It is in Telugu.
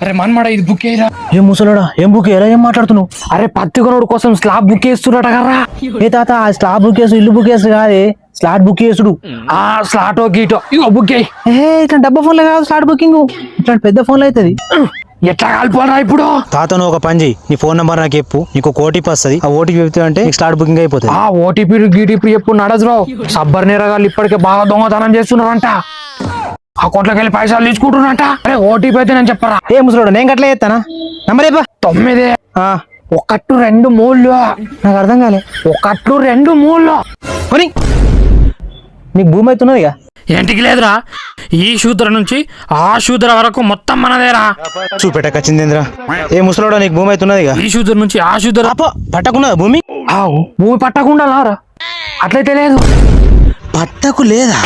అరే మనమాడ ఇది బుక్ అయ్యరా. ఏం ముసలోడా ఏం బుక్ ఎలా ఏం మాట్లాడుతున్నావు? అరే పత్తి కొనుడు కోసం స్లాబ్ బుక్ చేస్తున్నట కర్రా. ఏ తాత ఆ స్లాబ్ బుక్ చేసు ఇల్లు బుక్ చేసు కాదే స్లాట్ బుక్ చేసుడు. ఆ స్లాటో గీటో ఇగో బుక్ అయ్యి. ఇట్లా డబ్బా ఫోన్లో కాదు స్లాట్ బుకింగ్, ఇట్లాంటి పెద్ద ఫోన్లో అవుతుంది. ఎట్లా కాలిపోరా ఇప్పుడు? తాత నువ్వు ఒక పని చెయ్యి, నీ ఫోన్ నెంబర్ నాకు చెప్పు, నీకు ఓటీపీ వస్తుంది. ఆ ఓటీపీ చెప్తే అంటే నీకు స్లాట్ బుకింగ్ అయిపోతుంది. ఆ ఓటీపీ గీటీపీ చెప్పు నడజరావు. సబ్బర్ నేరగాళ్ళు ఇప్పటికే బాగా దొంగతనం చేస్తున్నారంట. అకౌంట్లోకి వెళ్ళి పైసలు తీసుకుంటున్నారంట. అరే ఓటీపీ అయితే నేను చెప్పరా. ఏ ముసలోడా నేను గట్లా చేస్తానా? నంబర్ చెప్పా. 9 1 2 3. నాకు అర్థం కాలే. 1 2 3. కొని నీకు భూమి అవుతున్నది ఇక. ఏంటికి లేదురా, ఈ శూద్ర నుంచి ఆ శూద్ర వరకు మొత్తం మనదేరా. చూపెట్టకొచ్చిందేంద్రా. ఏ ముసలోడా నీకు భూమి అవుతున్నది ఇక. ఈ శూద్ర నుంచి ఆ శూద్ర పట్టకున్నదా భూమి? భూమి పట్టకుండా లారా. అట్లయితే లేదు. పట్టకు లేదా?